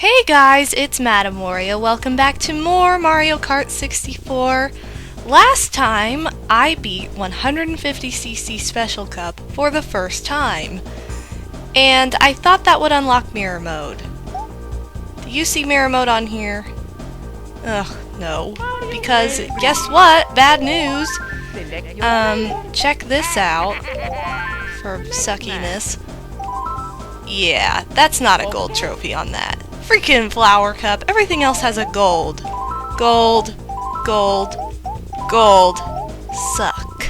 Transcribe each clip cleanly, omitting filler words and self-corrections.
Hey guys, it's MadameWario. Welcome back to more Mario Kart 64. Last time, I beat 150cc Special Cup for the first time. And I thought that would unlock Mirror Mode. Do you see Mirror Mode on here? Ugh, no. Because, guess what? Bad news! Check this out. For suckiness. Yeah, that's not a gold trophy on that. Freaking Flower Cup. Everything else has a gold. Gold. Gold. Gold. Suck.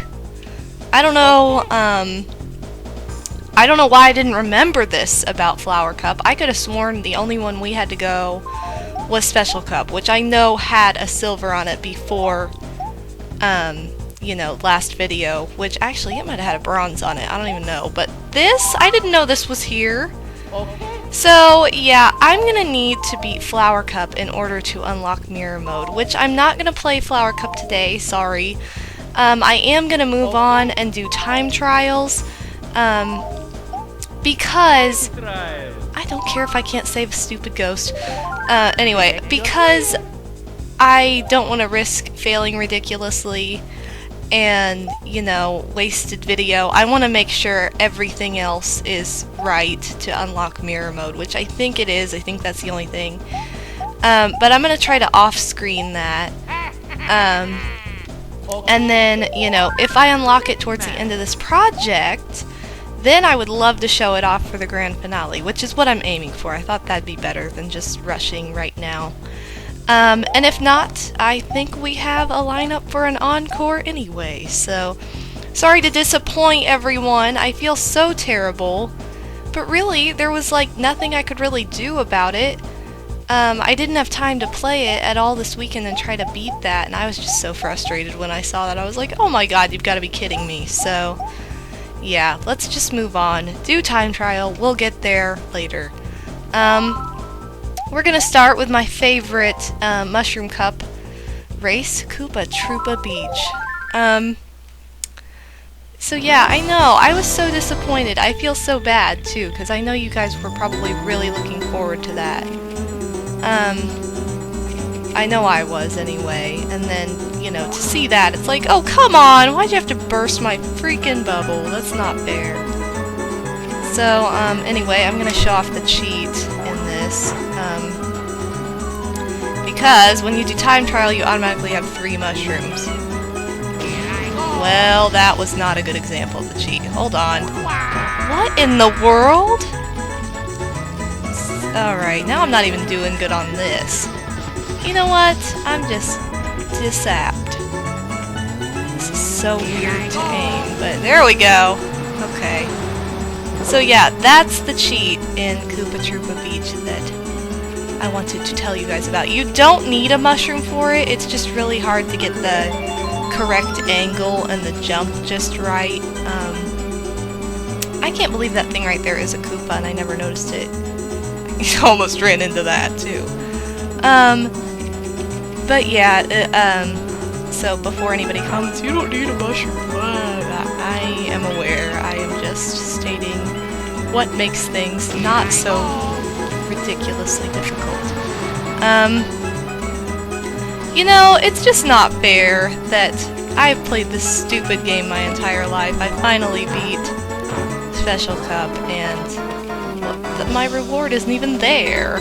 I don't know why I didn't remember this about Flower Cup. I could have sworn the only one we had to go was Special Cup, which I know had a silver on it before, you know, last video, which actually it might have had a bronze on it. I don't even know. But this, I didn't know this was here. So, yeah, I'm gonna need to beat Flower Cup in order to unlock Mirror Mode, which I'm not gonna play Flower Cup today, sorry. I am gonna move on and do time trials, because I don't care if I can't save a stupid ghost. Anyway, because I don't want to risk failing ridiculously and, you know, wasted video. I want to make sure everything else is right to unlock Mirror Mode, which I think it is. I think that's the only thing. But I'm going to try to off-screen that. And then, you know, if I unlock it towards the end of this project, then I would love to show it off for the grand finale, which is what I'm aiming for. I thought that'd be better than just rushing right now. And if not, I think we have a lineup for an encore anyway, so sorry to disappoint everyone. I feel so terrible, but really, there was like nothing I could really do about it. I didn't have time to play it at all this weekend and try to beat that, and I was just so frustrated when I saw that. I was like, oh my god, you've got to be kidding me. So yeah, let's just move on. Do time trial, we'll get there later. We're gonna start with my favorite Mushroom Cup race, Koopa Troopa Beach. So yeah, I know, I was so disappointed. I feel so bad too, because I know you guys were probably really looking forward to that. I know I was anyway, and then, you know, to see that, it's like, oh come on, why'd you have to burst my freaking bubble? That's not fair. So, anyway, I'm gonna show off the cheat in this. Because when you do time trial, you automatically have 3 mushrooms. Well, that was not a good example of the cheat. Hold on. What in the world? Alright, now I'm not even doing good on this. You know what? I'm just disapped. This is so weird to aim, but there we go. Okay. So yeah, that's the cheat in Koopa Troopa Beach that I wanted to tell you guys about. You don't need a mushroom for it, it's just really hard to get the correct angle and the jump just right. I can't believe that thing right there is a Koopa and I never noticed it. I almost ran into that too. But yeah, so before anybody comments, you don't need a mushroom. I am aware. I am just stating what makes things not so ridiculously difficult. You know, it's just not fair that I've played this stupid game my entire life. I finally beat Special Cup, and well, my reward isn't even there.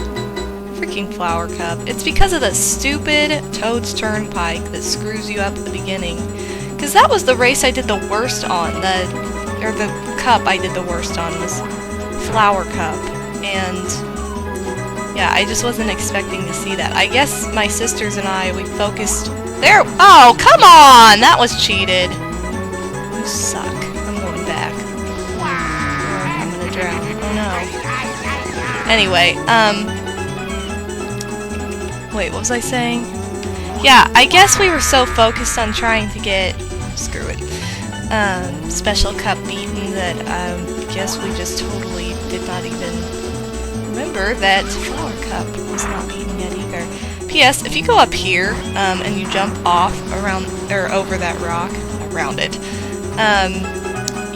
Freaking Flower Cup. It's because of the stupid Toad's Turnpike that screws you up at the beginning. Because that was the race I did the worst on. The cup I did the worst on was Flower Cup. And yeah, I just wasn't expecting to see that. I guess my sisters and I, we focused there. Oh, come on! That was cheated. You suck. I'm going back. Or I'm gonna drown. Oh no. Anyway, wait, what was I saying? Yeah, I guess we were so focused on trying to get, screw it, Special Cup beaten that I guess we just totally did not even remember that Flower Cup was not beaten yet either. P.S. If you go up here, and you jump off around, or over that rock, around it,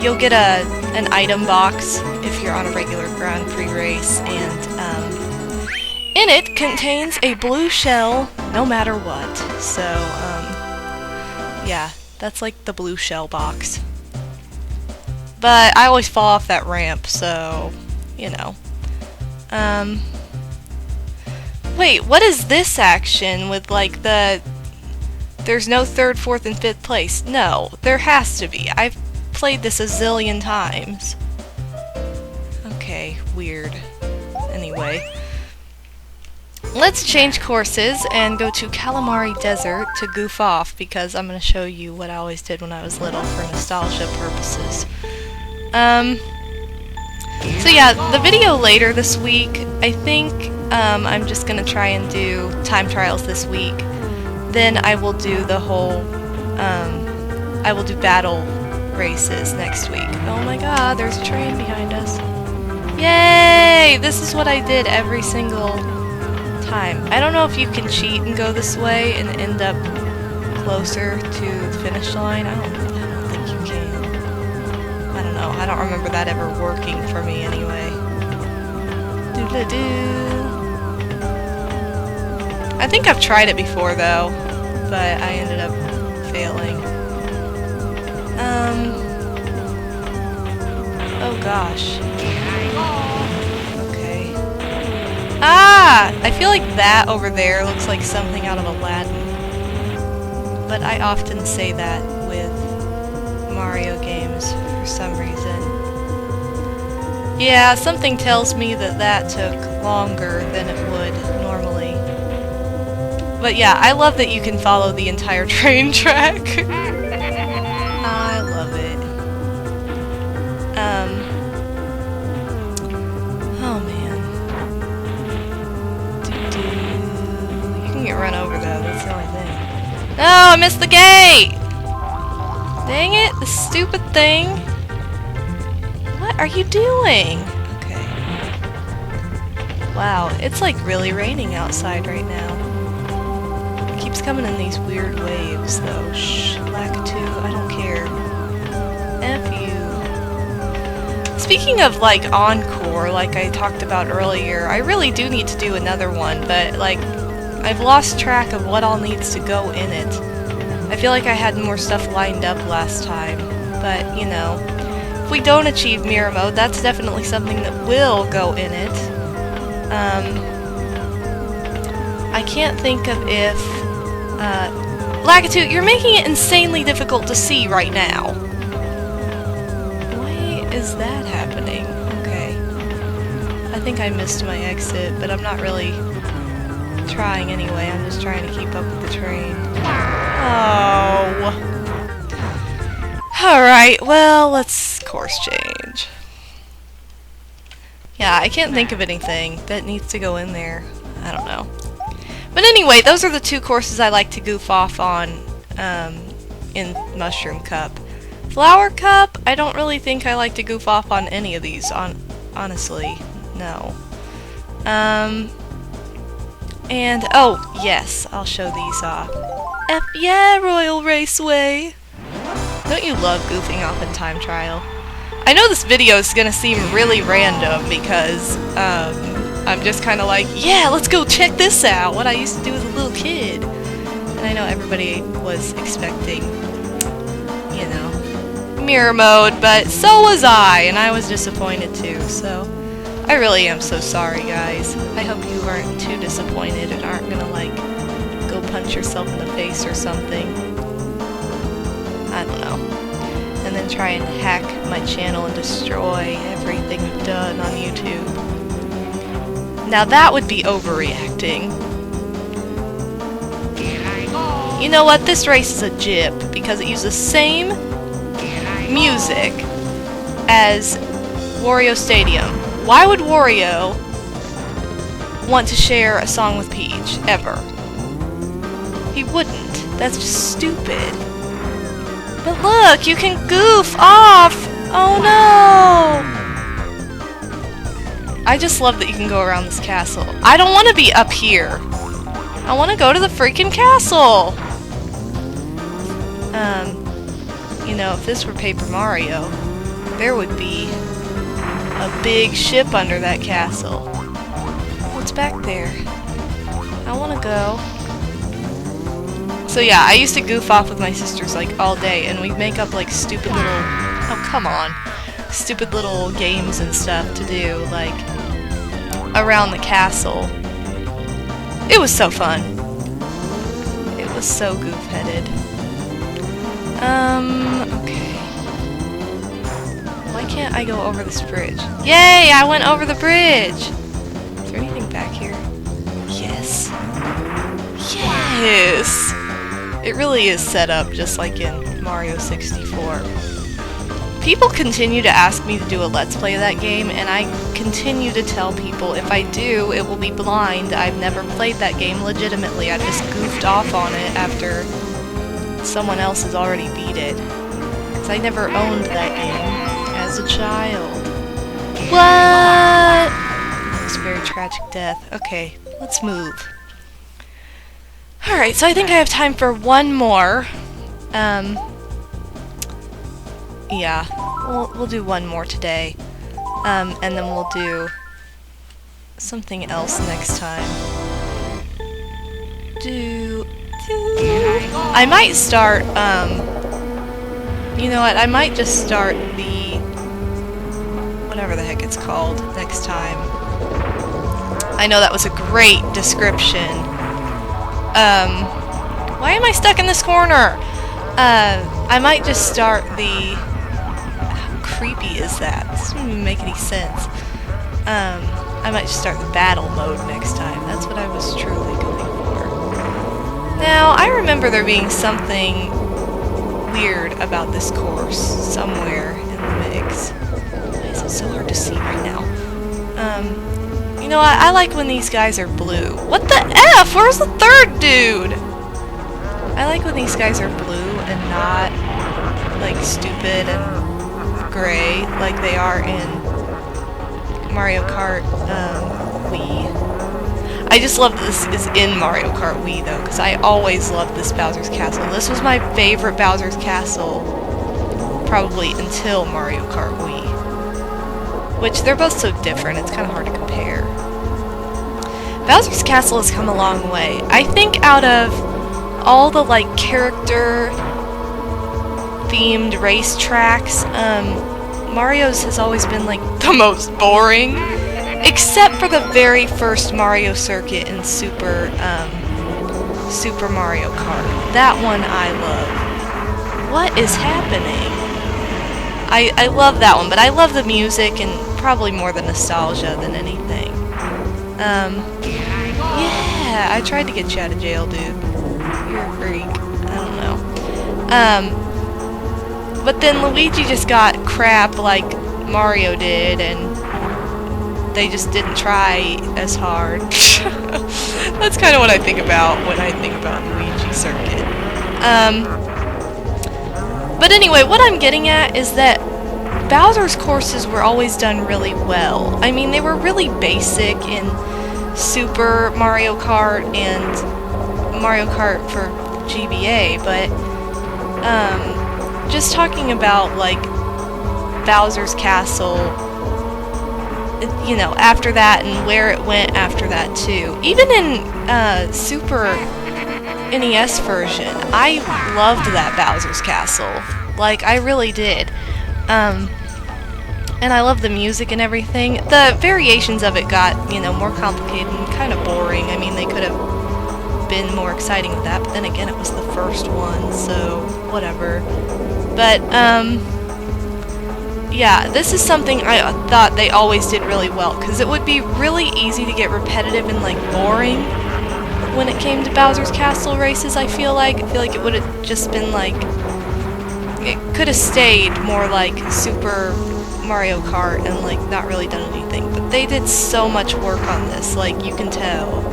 you'll get an item box if you're on a regular Grand Prix race, and in it contains a blue shell no matter what. So, yeah, that's like the blue shell box. But I always fall off that ramp, so, you know. Wait, what is this action with, like, there's no 3rd, 4th, and 5th place? No, there has to be. I've played this a zillion times. Okay, weird. Anyway. Let's change courses and go to Calamari Desert to goof off, because I'm going to show you what I always did when I was little for nostalgia purposes. So yeah, the video later this week, I think I'm just gonna try and do time trials this week. Then I will do the whole, I will do battle races next week. Oh my god, there's a train behind us. Yay! This is what I did every single time. I don't know if you can cheat and go this way and end up closer to the finish line. I don't think you can. I don't know. I don't remember that ever working for me anyway. Doodle-doo. I think I've tried it before though, but I ended up failing. Oh gosh. Okay. Ah! I feel like that over there looks like something out of Aladdin. But I often say that with Mario games for some reason. Yeah, something tells me that that took longer than it would normally. But yeah, I love that you can follow the entire train track. I love it. Oh man. You can get run over though, that's the only thing. No, I missed the gate! Dang it, the stupid thing. What are you doing? Okay. Wow, it's like really raining outside right now. It keeps coming in these weird waves though. Shh, Lakitu, I don't care. F you. Speaking of like Encore, like I talked about earlier, I really do need to do another one, but like I've lost track of what all needs to go in it. I feel like I had more stuff lined up last time, but you know, if we don't achieve mirror mode, that's definitely something that will go in it. I can't think of if... Lakitu, you're making it insanely difficult to see right now. Why is that happening? Okay. I think I missed my exit, but I'm not really trying anyway. I'm just trying to keep up with the train. Oh. Alright, well, let's course change. Yeah, I can't think of anything that needs to go in there. I don't know. But anyway, those are the two courses I like to goof off on in Mushroom Cup. Flower Cup, I don't really think I like to goof off on any of these, honestly. No. And, oh, yes, I'll show these off. Yeah, Royal Raceway! Don't you love goofing off in time trial? I know this video is gonna seem really random because, I'm just kinda like, yeah, let's go check this out, what I used to do as a little kid. And I know everybody was expecting, you know, mirror mode, but so was I, and I was disappointed too, so I really am so sorry, guys. I hope you aren't too disappointed and aren't gonna, like, go punch yourself in the face or something. I don't know. And then try and hack my channel and destroy everything I've done on YouTube. Now that would be overreacting. You know what? This race is a jip because it uses the same music as Wario Stadium. Why would Wario want to share a song with Peach, ever? He wouldn't. That's just stupid. But look, you can goof off! Oh no! I just love that you can go around this castle. I don't want to be up here. I want to go to the freaking castle! You know, if this were Paper Mario, there would be a big ship under that castle. What's back there? I wanna go. So yeah, I used to goof off with my sisters like all day, and we'd make up like stupid little, oh come on, stupid little games and stuff to do, like around the castle. It was so fun. It was so goof-headed. Okay. Why can't I go over this bridge? Yay! I went over the bridge! Is there anything back here? Yes. Yes! It really is set up just like in Mario 64. People continue to ask me to do a Let's Play of that game, and I continue to tell people if I do, it will be blind. I've never played that game legitimately. I just goofed off on it after someone else has already beat it. Because I never owned that game as a child. What? It's a very tragic death. Okay, let's move. Alright, so I think I have time for one more. Yeah, we'll do one more today. And then we'll do something else next time. I might start, you know what, I might just start the, whatever the heck it's called, next time. I know that was a great description. Why am I stuck in this corner? I might just start the, how creepy is that? This doesn't even make any sense. I might just start the battle mode next time. That's what I was truly going for. Now, I remember there being something weird about this course somewhere in the mix. Why is it so hard to see right now? You know, I like when these guys are blue. What the F? Where's the third dude? I like when these guys are blue and not, like, stupid and gray like they are in Mario Kart Wii. I just love that this is in Mario Kart Wii, though, because I always loved this Bowser's Castle. This was my favorite Bowser's Castle, probably until Mario Kart Wii. Which, they're both so different, it's kind of hard to compare. Bowser's Castle has come a long way. I think out of all the, like, character-themed race tracks, Mario's has always been, like, the most boring. Except for the very first Mario circuit in Super Mario Kart. That one I love. What is happening? I love that one, but I love the music and probably more the nostalgia than anything. Yeah, I tried to get you out of jail, dude. You're a freak. I don't know. But then Luigi just got crap like Mario did, and they just didn't try as hard. That's kind of what I think about when I think about Luigi Circuit. But anyway, what I'm getting at is that Bowser's courses were always done really well. I mean, they were really basic in Super Mario Kart and Mario Kart for GBA, but just talking about, like, Bowser's Castle, you know, after that and where it went after that too. Even in Super NES version, I loved that Bowser's Castle. Like, I really did. And I love the music and everything. The variations of it got, you know, more complicated and kind of boring. I mean, they could have been more exciting with that, but then again, it was the first one, so whatever. But, yeah, this is something I thought they always did really well, because it would be really easy to get repetitive and, like, boring when it came to Bowser's Castle races, I feel like. I feel like it would have just been, like, it could have stayed more like Super Mario Kart and, like, not really done anything. But they did so much work on this, like, you can tell.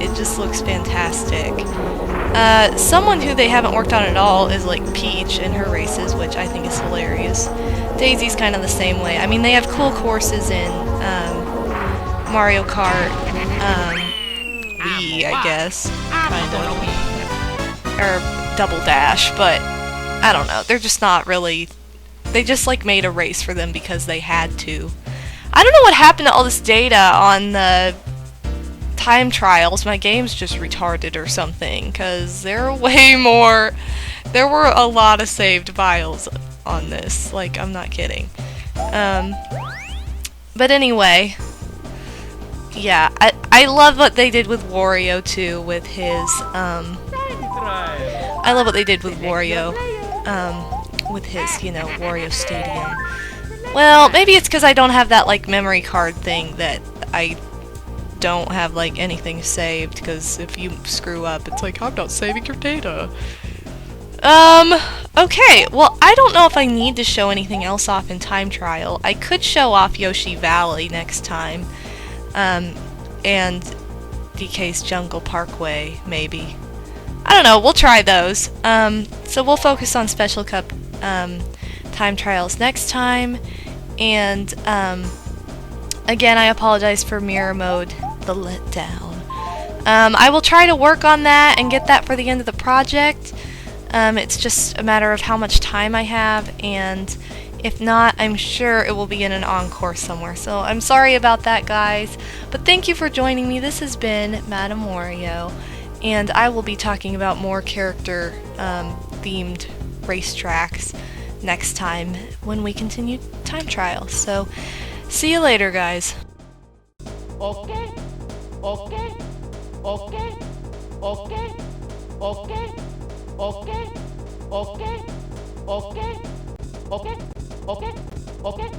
It just looks fantastic. Someone who they haven't worked on at all is, like, Peach in her races, which I think is hilarious. Daisy's kind of the same way. I mean, they have cool courses in Mario Kart Wii, I guess, kind of, or Double Dash, but I don't know. They're just not really. They just, like, made a race for them because they had to. I don't know what happened to all this data on the time trials, my game's just retarded or something, because there are way more. There were a lot of saved files on this. Like, I'm not kidding. But anyway, yeah, I love what they did with Wario too, with his I love what they did with Wario, with his, you know, Wario Stadium. Well, maybe it's because I don't have that, like, memory card thing that I don't have, like, anything saved, because if you screw up, it's like, I'm not saving your data. Okay, well, I don't know if I need to show anything else off in Time Trial. I could show off Yoshi Valley next time, and DK's Jungle Parkway, maybe. I don't know, we'll try those. So we'll focus on Special Cup, Time Trials next time, and, again, I apologize for Mirror Mode, the letdown. I will try to work on that and get that for the end of the project. It's just a matter of how much time I have, and if not, I'm sure it will be in an encore somewhere. So I'm sorry about that, guys, but thank you for joining me. This has been MadameWario, and I will be talking about more character themed racetracks next time when we continue Time Trial. So see you later, guys. Okay, okay, okay, okay, okay, okay, okay, okay, okay, okay, okay.